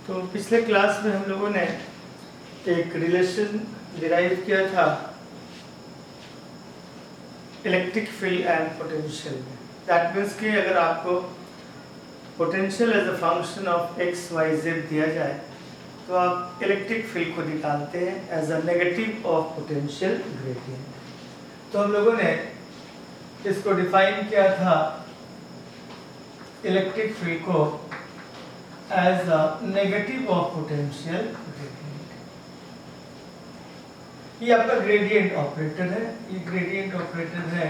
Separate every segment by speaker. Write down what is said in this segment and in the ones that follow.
Speaker 1: तो पिछले क्लास में हम लोगों ने एक रिलेशन डिराइव किया था इलेक्ट्रिक फील्ड एंड पोटेंशियल में। दैट मीन्स कि अगर आपको potential as a function of x y z दिया जाए तो आप इलेक्ट्रिक फील्ड को निकालते हैं as a negative of potential gradient. तो हम लोगों ने इसको डिफाइन किया था इलेक्ट्रिक फील्ड को as a negative of potential gradient. ये आपका ग्रेडियंट ऑपरेटर है। ये ग्रेडियंट ऑपरेटर है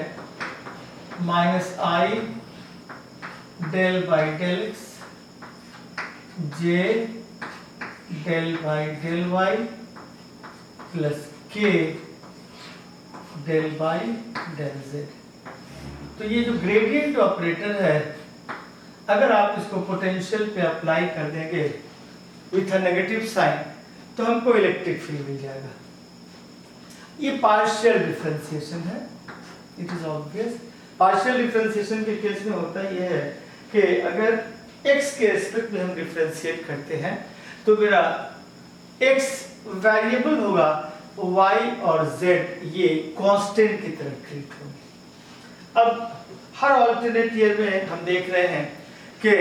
Speaker 1: minus I del by del x J del by del Y plus के डेल बाई डेल जेड। तो ये जो ग्रेडियंट ऑपरेटर है, अगर आप इसको पोटेंशियल पे अप्लाई कर देंगे विथ अ नेगेटिव साइन तो हमको इलेक्ट्रिक फील्ड मिल जाएगा। ये पार्शियल डिफरेंशिएशन है, it is obvious. Partial differentiation के केस में होता ये है कि अगर x के रिस्पेक्ट में हम डिफरेंशिएट करते हैं तो मेरा x वेरिएबल होगा, y और z ये कांस्टेंट की तरह ट्रीट होंगे। अब हर ऑल्टरनेट ईयर में हम देख रहे हैं कि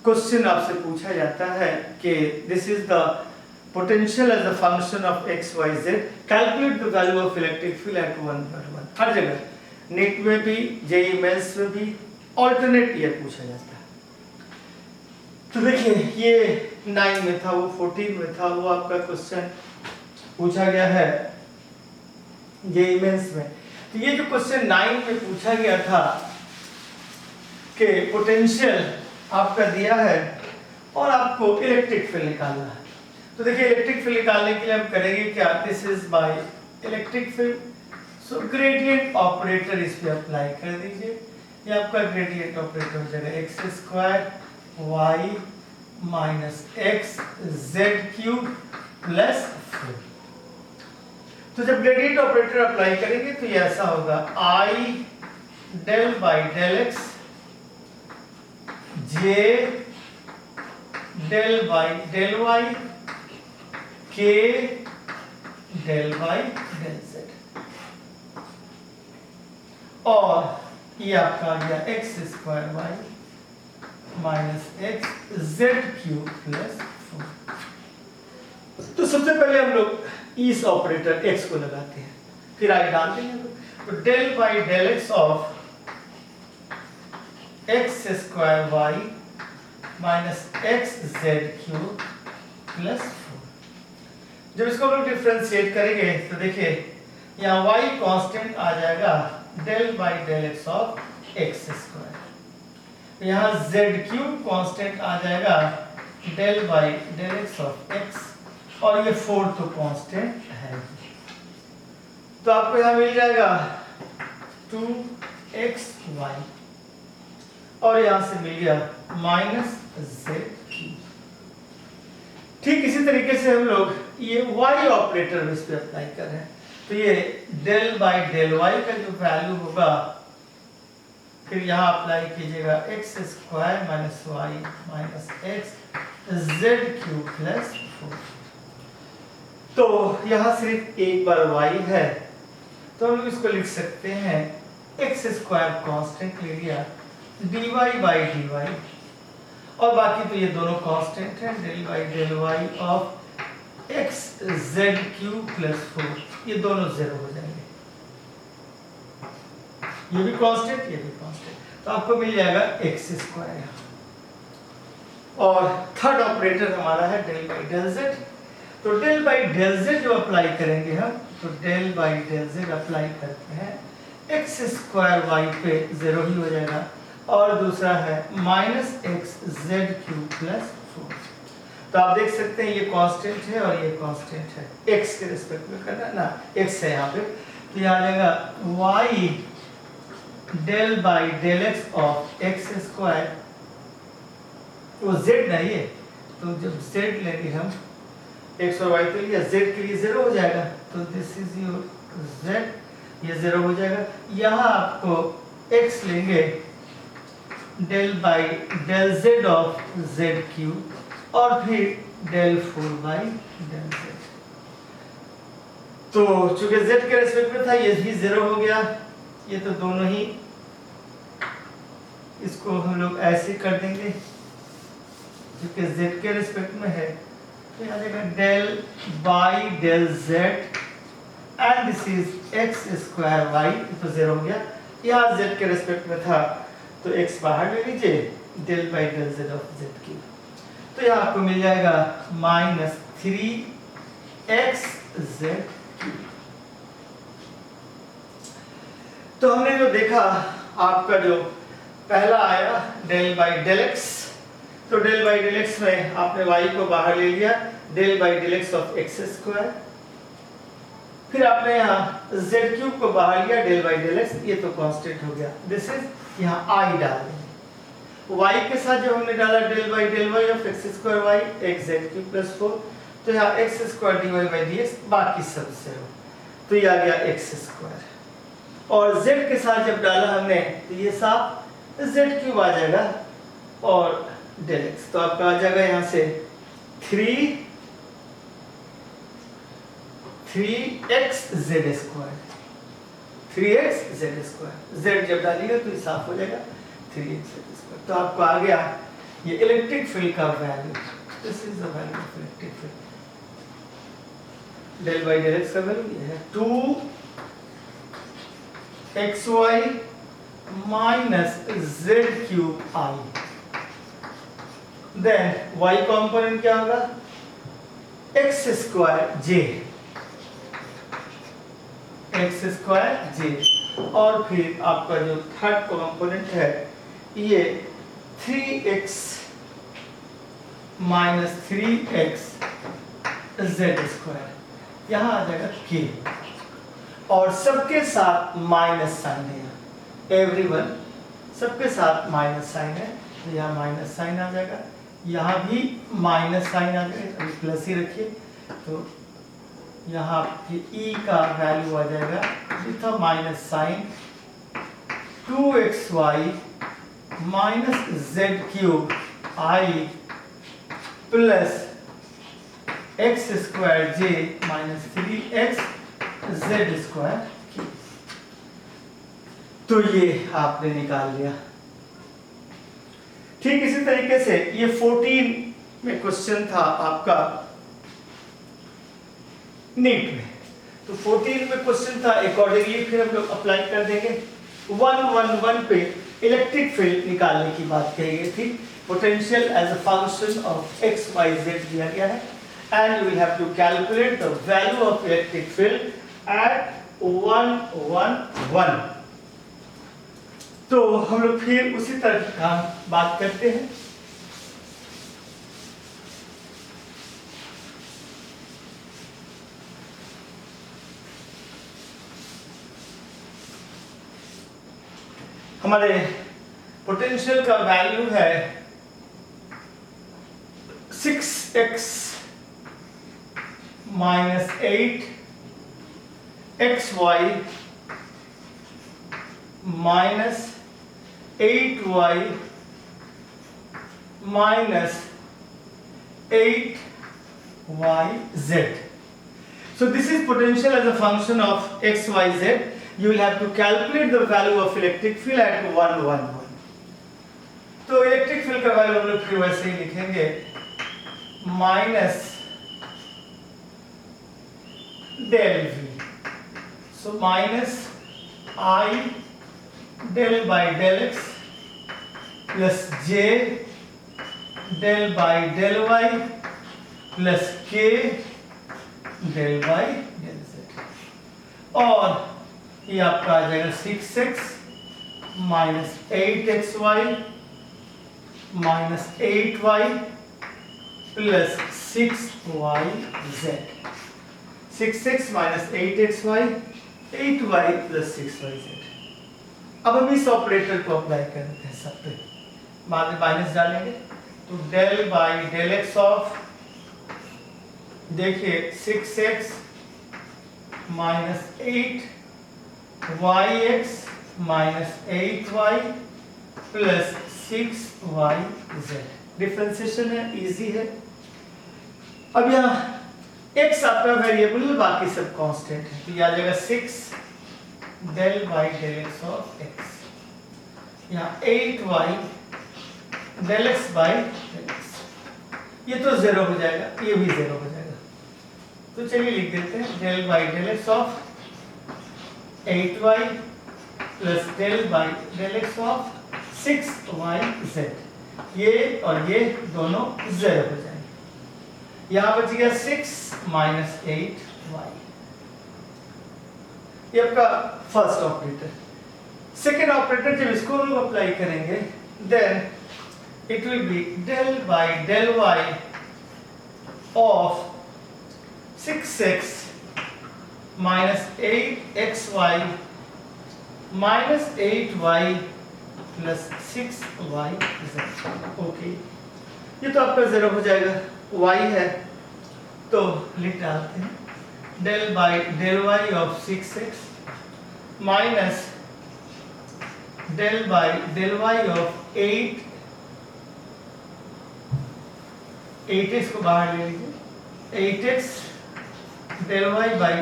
Speaker 1: क्वेश्चन आपसे पूछा जाता है कि this is the potential as a function of x y z, calculate the value of electric field at 1/1। हर जगह नीट में भी जेईई मेंस में भी ऑल्टरनेट ईयर पूछा जाता है। तो देखिए ये 9 में था, वो 14 में था, वो आपका क्वेश्चन पूछा गया है जेईई मेंस में। तो ये जो क्वेश्चन 9 में पूछा गया था कि पोटेंशियल आपका दिया है और आपको इलेक्ट्रिक फील्ड निकालना है। तो देखिए इलेक्ट्रिक फील्ड निकालने के लिए हम करेंगे क्या, this is by electric field, so gradient operator इस पे अप्लाई कर दीजिए। ये आपका ग्रेडियंट ऑपरेटर हो जाएगा x square Y minus x Z cube plus 4। तो जब ग्रेडियंट ऑपरेटर अप्लाई करेंगे तो ये ऐसा होगा, I del by del x J del by del Y K del by del Z, और ये आपका आ गया X square Y minus x Z cube plus 4। तो सबसे पहले हम लोग इस ऑपरेटर x को लगाते हैं, फिर आई डाल देंगे। तो del by del x of x square Y minus x Z cube plus 4। जब इसको हम लोग डिफरेंशिएट करेंगे तो देखिए यहाँ y कांस्टेंट आ जाएगा del by del x of x square, यहाँ जेड क्यूब कांस्टेंट आ जाएगा del by del x of x, और ये 4 तो कांस्टेंट है। तो आपको यहाँ मिल जाएगा 2xy और यहाँ से मिल गया माइनस जेड क्यूब। ठीक इसी तरीके से हम लोग ये y ऑपरेटर इस पे अप्लाई कर रहे हैं। तो ये डेल बाई डेल y का जो वैल्यू होगा, फिर यहाँ अप्लाई कीजिएगा x square minus y minus x Z cube plus 4। तो यहाँ सिर्फ एक बार y है तो हम इसको लिख सकते हैं एक्स स्क्वायर कांस्टेंट ले लिया dy बाई dy, और बाकी तो ये दोनों कांस्टेंट हैं, del by del y of x Z cube plus 4, ये दोनों 0 हो जाएंगे। ये भी कांस्टेंट, ये भी कांस्टेंट, तो आपको मिल जाएगा एक्स स्क्वायर। और थर्ड ऑपरेटर हमारा है डेल बाई डेल जेड। तो डेल बाई डेल जेड जो अप्लाई करेंगे हम, तो del by del z apply करते हैं एक्स स्क्वायर वाई पे 0 ही हो जाएगा, और दूसरा है minus x Z cube plus 4। तो आप देख सकते हैं ये कांस्टेंट है और ये कांस्टेंट है, x के रिस्पेक्ट में करना ना, x है यहाँ पे। तो यहाँ आ जाएगा y del by del x of x square, वो z नहीं है, तो जब z लेंगे हम x और y के लिए, z के लिए 0 हो जाएगा, तो दिस इज योर z, ये 0 हो जाएगा। यहाँ आपको x लेंगे del by del z of z cube और फिर डेल 4 बाई डेल जेड। तो चूंकि z के रेस्पेक्ट में था ये भी 0 हो गया, ये तो दोनों ही, इसको हम लोग ऐसे कर देंगे क्योंकि z के रेस्पेक्ट में है, तो यहाँ जाएगा del by del z and this is x square y, तो 0 हो गया। यहाँ z के रेस्पेक्ट में था तो x बाहर ले लीजिए, डेल बाई डेल z ऑफ z क्यूब, तो यहाँ आपको मिल जाएगा माइनस 3x z। तो हमने जो देखा आपका जो पहला आया डेल बाई डेल एक्स, तो डेल बाई डेल एक्स में आपने y को बाहर ले लिया, del by del x of x square, फिर आपने यहाँ z क्यूब को बाहर लिया, डेल बाई डेल एक्स, ये तो कांस्टेंट हो गया, दिस इज यहाँ i डाल देंगे। y के साथ जब हमने डाला del by del y of x square y x Z cube plus 4, तो यहाँ x square d y by d x, बाकी सब 0, तो ये आ गया एक्स स्क्वायर। और z के साथ जब डाला हमने तो ये साफ z क्यूब आ जाएगा और डेल x, तो आपका आ जाएगा यहाँ से 3x z square, 3x z square, z जब डालिएगा तो ये साफ हो जाएगा 3x z स्क्वायर। तो आपको आ गया ये इलेक्ट्रिक फील्ड का value, this is the value of electric field, del by del x का वैल्यू ये है 2xy minus z cube i, then y component क्या होगा x square j, x square j, और फिर आपका जो थर्ड कंपोनेंट है ये 3x minus 3x z square, यहाँ आ जाएगा k, और सबके साथ माइनस साइन है, एवरीवन सबके साथ माइनस साइन है, तो यहाँ माइनस साइन आ जाएगा, यहाँ भी माइनस साइन आ जाएगा, अभी प्लस ही रखिए, तो यहाँ आपकी e का वैल्यू आ जाएगा with minus sign 2xy minus z cube i plus x square j minus 3x z square, तो ये आपने निकाल लिया। ठीक इसी तरीके से ये 14 में क्वेश्चन था आपका नीट में, तो 14 में क्वेश्चन था, अकॉर्डिंगली फिर हम लोग अप्लाई कर देंगे। 111 पे इलेक्ट्रिक फील्ड निकालने की बात कही गई थी, potential as a function of x y z दिया गया है, and you will have to calculate the value of electric field at 111। तो हम लोग फिर उसी तरह की काम बात करते हैं। हमारे पोटेंशियल का वैल्यू है 6x minus 8xy minus 8y minus 8yz. So this is potential as a function of x, y, z. You will have to calculate the value of electric field at 111. तो electric field का value हम लोग फिर वैसे ही लिखेंगे minus del v. So minus I del by del x plus j del by del y plus k del by del z, और ये आपका आ जाएगा 6x minus 8xy minus 8y plus 6yz. 6x minus 8xy 8y plus 6yz. अब हम इस operator को apply करते हैं सब पे, बाद में माइनस डालेंगे, तो del by del x of, देखिए 6x minus 8 yx minus 8y plus 6yz। Differentiation है, इजी है। अब यहाँ x आपका वेरिएबल, बाकी सब कांस्टेंट है, तो ये आ जाएगा 6 del by del x of x, यहाँ 8y del x by del x, ये तो 0 हो जाएगा, ये भी 0 हो जाएगा। तो चलिए लिख देते हैं del by del x of 8y plus del by del x of 6yz, ये और ये दोनों 0 हो जाएंगे। यहाँ बच गया 6 माइनस 8y, ये आपका फर्स्ट ऑपरेटर। सेकेंड ऑपरेटर जब इसको हम अप्लाई करेंगे, then it will be del by del y of 6x minus 8xy minus 8y plus 6yz। Okay, ये तो आपका 0 हो जाएगा, y है तो लिख डालते हैं del by del y of 6x minus del by del y of 8x को बाहर ले लीजिए, 8x del y by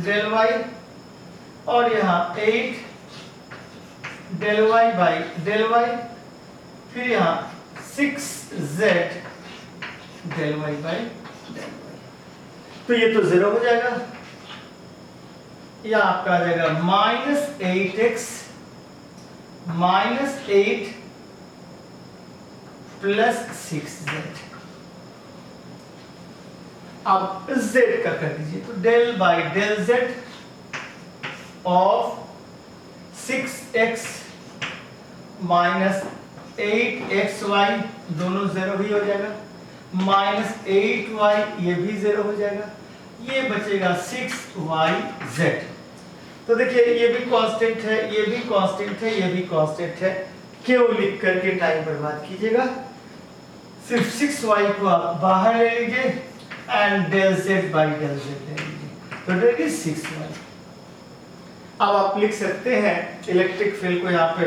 Speaker 1: del y, और यहाँ 8 del y by del y, फिर यहाँ 6z del y by del y। तो ये तो 0 हो जाएगा, यह आपका आ जाएगा minus 8x minus 8 plus 6z। अब z का कर दीजिए, तो del by del z of 6x minus 8xy, दोनों 0 ही हो जाएगा, माइनस 8y, ये भी 0 हो जाएगा, ये बचेगा 6yz। तो देखिए ये भी कांस्टेंट है, ये भी कांस्टेंट है, ये भी कांस्टेंट है, क्यों लिख करके टाइम बर्बाद कीजिएगा। सिर्फ 6y को आप बाहर ले लीजिए and del z by del z ले लीजिए, तो डेट इज 6y। अब आप लिख सकते हैं इलेक्ट्रिक फील्ड को यहाँ पे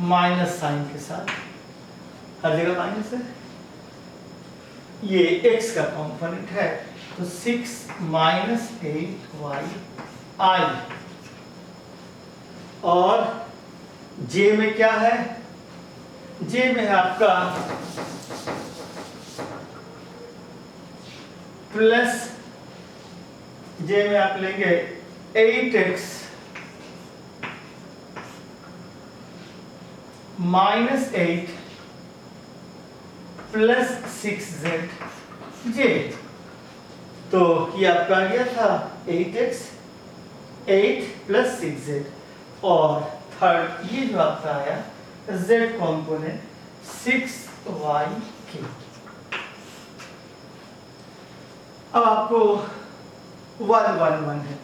Speaker 1: माइनस साइन के साथ, हर जगह माइनस है, ये x का कंपोनेंट है, तो 6 माइनस 8y i, और j में क्या है, j में है आपका प्लस, j में आप लेंगे 8x minus 8 plus 6z j। तो ये आपका आ गया था 8x 8 प्लस 6z, और थर्ड ये जो आपका आया z कॉम्पोनेंट 6yk। अब आपको 1 है,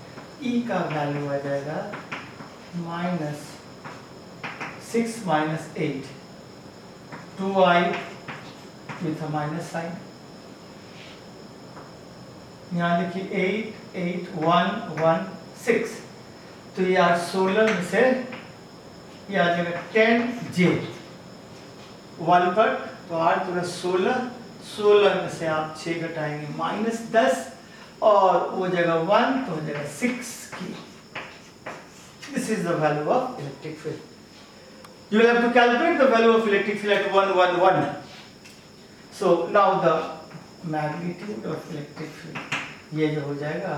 Speaker 1: e का वैल्यू आ जाएगा minus 6 minus 8 2i with a minus sign, यहाँ देखिए 8 8 1 1 6, तो ये आज 16 में से ये आ जाएगा 10j 1 पर, तो 8 पूरा 16 में से आप 6 घटाएंगे माइनस 10, और वो जगह 1 तो हो जाएगा 6 की। This is the value of electric field. You will have to calculate the value of electric field at 1 1 1. So now the magnitude of electric field, ये जो हो जाएगा,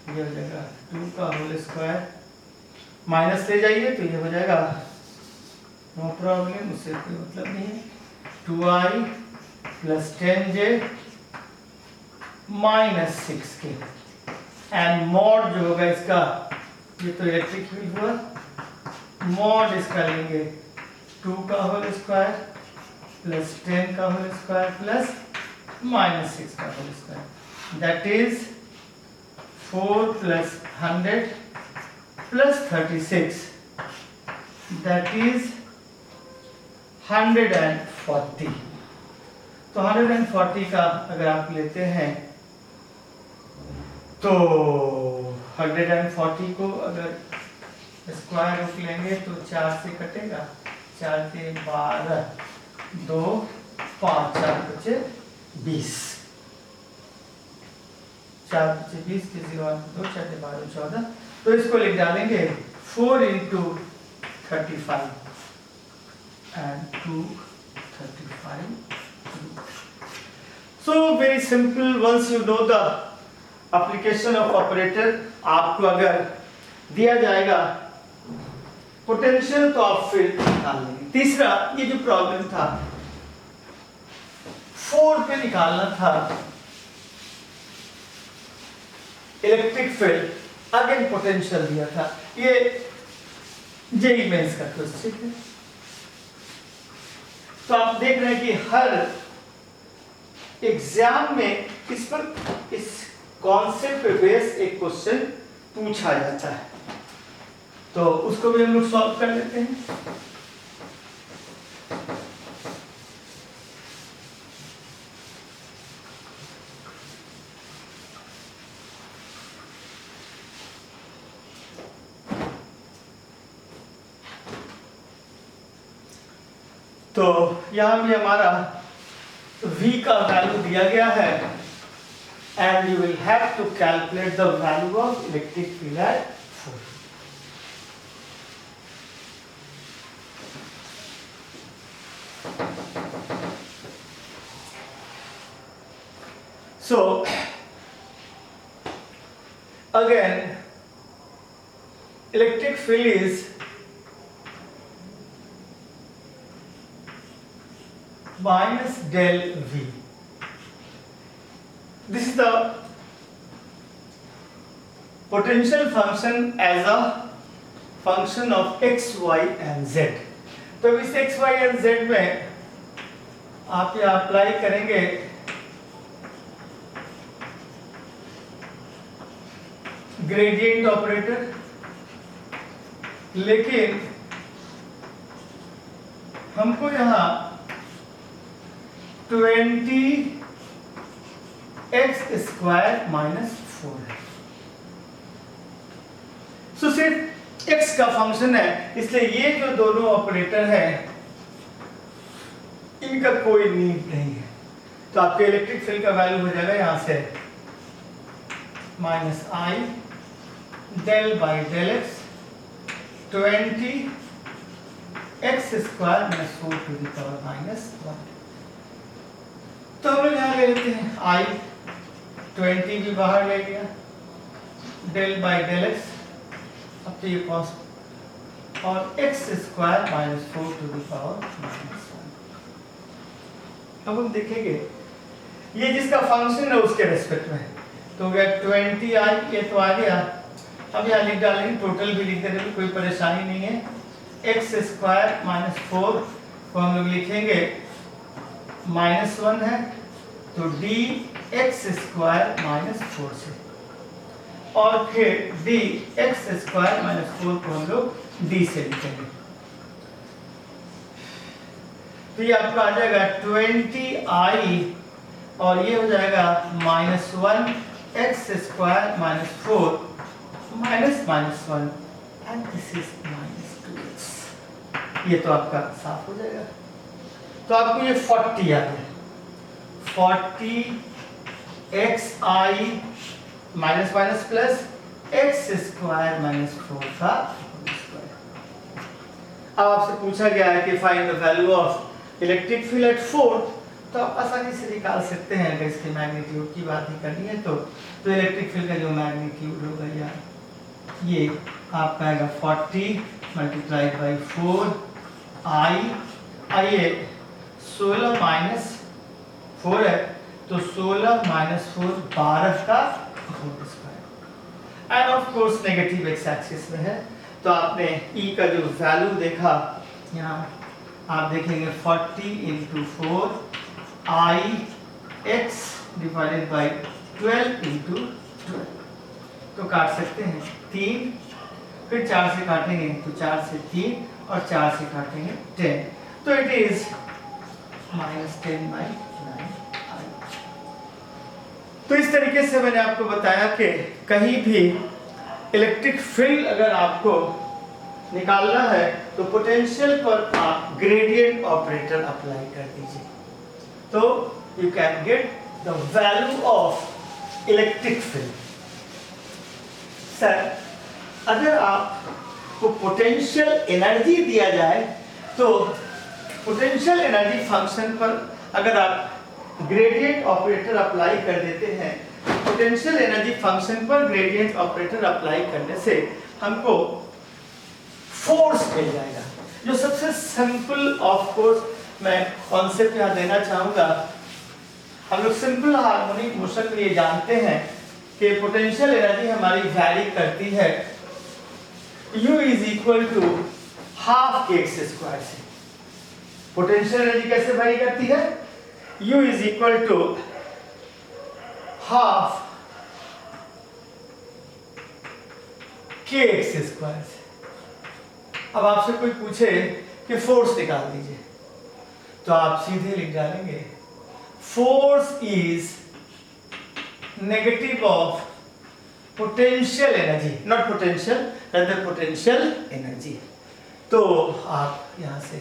Speaker 1: ये हो जाएगा 2 का होल स्क्वायर, माइनस ले जाइए तो ये हो जाएगा, नो प्रॉब्लम, उससे कोई मतलब नहीं है, 2i plus 10j minus 6k, and mod जो होगा इसका, ये तो इलेक्ट्रिक फील्ड हुआ, मॉड इसका लेंगे 2 का होल स्क्वायर प्लस 10 का होल स्क्वायर प्लस माइनस 6 का whole square, that is 4 plus 100 plus 36, that is 140। तो 140 का अगर आप लेते हैं तो 140 को अगर स्क्वायर रूट लेंगे तो 4 से कटेगा, 4 के 12, 2 5, 4 बचे 20, 4 बचे 20, किसी और 2 4 के 12 14, तो इसको लिख डालेंगे 4 into 35 and 2 35. So very simple. Once you know the application of operator, आपको अगर दिया जाएगा पोटेंशियल तो आप फील्ड निकाल लेंगे। तीसरा, ये जो प्रॉब्लम था 4 पे निकालना था इलेक्ट्रिक फील्ड, अगेन पोटेंशियल दिया था। ये जेईई मेंस का क्वेश्चन है। तो आप देख रहे हैं कि हर एग्जाम में इस पर इस कॉन्सेप्ट पे बेस एक क्वेश्चन पूछा जाता है, तो उसको भी हम लोग सॉल्व कर लेते हैं। तो यहां भी हमारा V का वैल्यू दिया गया है and you will have to calculate the value of electric field at 4. So again electric field is minus del V. This is the potential function as a function of x, y and z. तो इस x, y and z में आप यहाँ apply करेंगे gradient operator, लेकिन हमको यहाँ 20 x square minus 4 है। सो सिर्फ x का फंक्शन है, इसलिए ये जो दोनों ऑपरेटर है इनका कोई नीड नहीं है। तो आपके इलेक्ट्रिक फील्ड का वैल्यू हो जाएगा यहां से minus I del by del x 20 x square minus 4 to the power minus 1। तो हम लोग यहाँ ले लेते हैं i 20 भी बाहर ले गया, डेल बाई डेल एक्स, अब तो ये कॉस्ट और x square minus 4 to the power minus 1। अब हम देखेंगे ये जिसका फंक्शन है उसके रेस्पेक्ट में, तो गया 20i, ये तो आ गया। अब यहाँ लिख डालेंगे, टोटल भी लिख देंगे, कोई परेशानी नहीं है। x स्क्वायर माइनस 4 को हम लोग लिखेंगे माइनस 1 है, तो डी एक्स स्क्वायर माइनस 4 से, और फिर डी एक्स स्क्वायर माइनस 4 को हम लोग डी से लिखेंगे। तो ये आपका आ जाएगा 20i और ये हो जाएगा minus 1 x square minus 4 minus minus 1 and this is minus 2x। ये तो आपका साफ हो जाएगा। तो आपको ये 40 आ गया, 40 xi minus minus plus x square minus 4 का स्क्वायर। अब आपसे पूछा गया है कि find the value of electric field eight 4, तो आप आसानी से निकाल सकते हैं। अगर इसके मैग्नीट्यूड की बात ही करनी है तो इलेक्ट्रिक फील्ड का जो मैग्नीट्यूड होगा यार, ये आपका आएगा 40 मल्टीप्लाई बाई 4 आइए 16 माइनस 4 है, तो 16 माइनस 4 12 का whole square and of course negative x axis में है। तो आपने ई का जो वैल्यू देखा यहाँ आप देखेंगे 40 into 4 I x divided by 12 into 12, तो काट सकते हैं 3, फिर 4 से काटेंगे तो 4 से 3 और 4 से काटेंगे 10, तो इट इज माइनस 10 बाई 9। तो इस तरीके से मैंने आपको बताया कि कहीं भी इलेक्ट्रिक फील्ड अगर आपको निकालना है तो पोटेंशियल पर आप ग्रेडियंट ऑपरेटर अप्लाई कर दीजिए, तो you can get the value of electric field. Sir, अगर आपको पोटेंशियल एनर्जी दिया जाए तो पोटेंशियल एनर्जी फंक्शन पर अगर आप ग्रेडियंट ऑपरेटर अप्लाई कर देते हैं, पोटेंशियल एनर्जी फंक्शन पर ग्रेडियंट ऑपरेटर अप्लाई करने से हमको फोर्स मिल जाएगा। जो सबसे सिंपल ऑफ कोर्स मैं कॉन्सेप्ट यहाँ देना चाहूँगा, हम लोग सिंपल हार्मोनिक मोशन में ये जानते हैं कि पोटेंशियल एनर्जी हमारी वैरी करती है U is equal to half के एक्स स्क्वायर से। पोटेंशियल एनर्जी कैसे वैरी करती है? U is equal to half के एक्स स्क्वायर से। अब आपसे कोई पूछे कि फोर्स निकाल दीजिए, तो आप सीधे लिख डालेंगे force is negative of potential energy, not potential rather potential energy. तो आप यहां से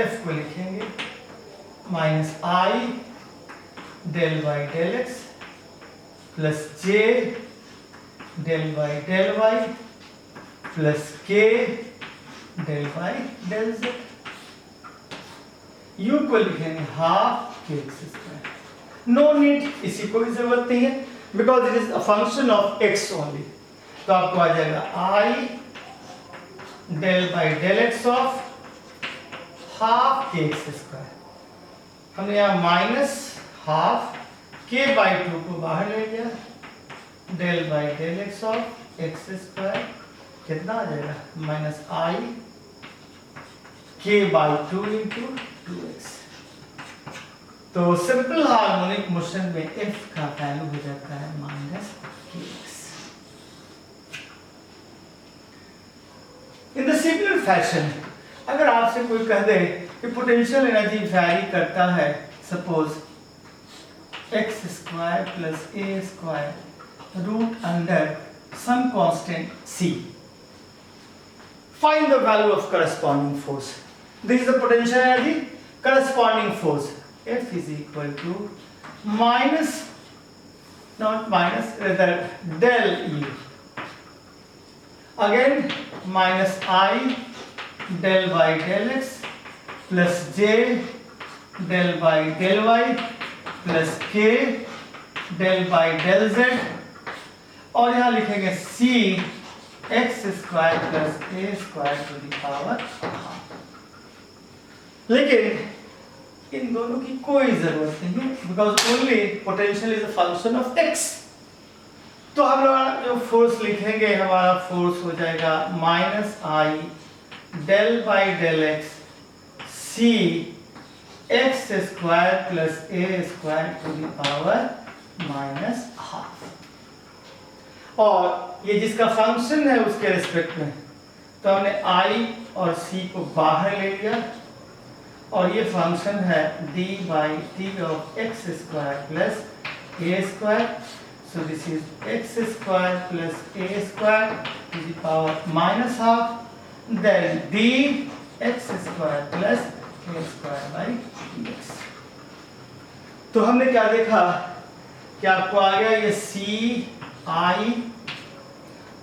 Speaker 1: F को लिखेंगे माइनस आई del Y del X plus J del Y plus के del Y del Z. U को लिखेंगे हाफ के एक्स स्क्वायर। नो नीड, इसी को भी जरूरत नहीं है, because it is a function of x only. तो आपको आ जाएगा I del by del x of half के एक्स स्क्वायर। हमने यहाँ माइनस हाफ के बाई 2 को बाहर ले लिया, del by del x of x square कितना आ जाएगा माइनस आई के बाई 2 इंटू 2x। तो सिंपल हार्मोनिक मोशन में f का वैल्यू हो जाता है minus kx। In the similar fashion अगर आपसे कोई कह दे कि पोटेंशियल एनर्जी वैरी करता है, suppose x square plus a square root under some constant c, find the value of corresponding force. This is the potential energy, corresponding force F is equal to minus, not minus, rather del E, again minus I del y del x plus j del y del y plus k del y del z, और यहाँ लिखेंगे c x square plus a square to the power half. लेकिन इन दोनों की कोई जरूरत नहीं है, because only potential is a function of x। तो हम लोग जो फोर्स लिखेंगे, हमारा फोर्स हो जाएगा minus I del by del x c x square plus a square to the power minus half. और ये जिसका फंक्शन है उसके रिस्पेक्ट में, तो हमने i और c को बाहर ले लिया, और ये फंक्शन है d by t of x square plus a square. So this is x square plus a square to the power minus half, then d x square plus a square by x. तो हमने क्या देखा कि आपको आ गया ये c i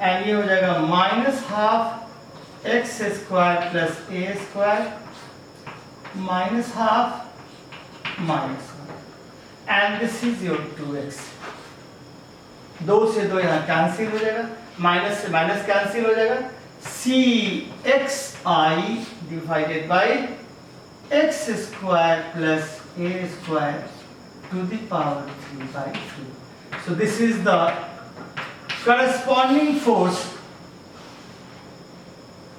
Speaker 1: and ये हो जाएगा minus half x square plus a square minus half minus and this is your 2x। 2 से 2 यहाँ कैंसिल हो जाएगा, माइनस से माइनस कैंसिल हो जाएगा, c x i divided by x square plus a square to the power 3/2। So this is the corresponding force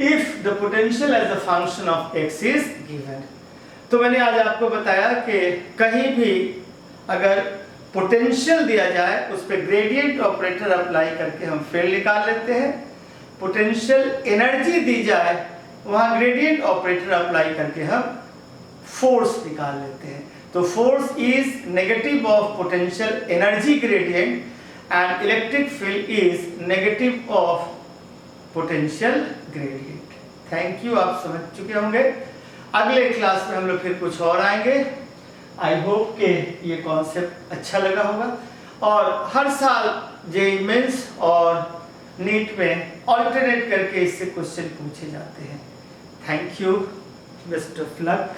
Speaker 1: if the potential as a function of x is given। तो मैंने आज आपको बताया कि कहीं भी अगर पोटेंशियल दिया जाए उस पर ग्रेडियंट ऑपरेटर अप्लाई करके हम फील्ड निकाल लेते हैं, पोटेंशियल एनर्जी दी जाए वहां ग्रेडियंट ऑपरेटर अप्लाई करके हम फोर्स निकाल लेते हैं। तो force is negative of potential energy gradient and electric field is negative of potential gradient. Thank you, आप समझ चुके होंगे। अगले क्लास में हम लोग फिर कुछ और आएंगे। आई होप कि ये कॉन्सेप्ट अच्छा लगा होगा। और हर साल जेईई मेंस और नीट में ऑल्टरनेट करके इससे क्वेश्चन पूछे जाते हैं। Thank you, best of luck.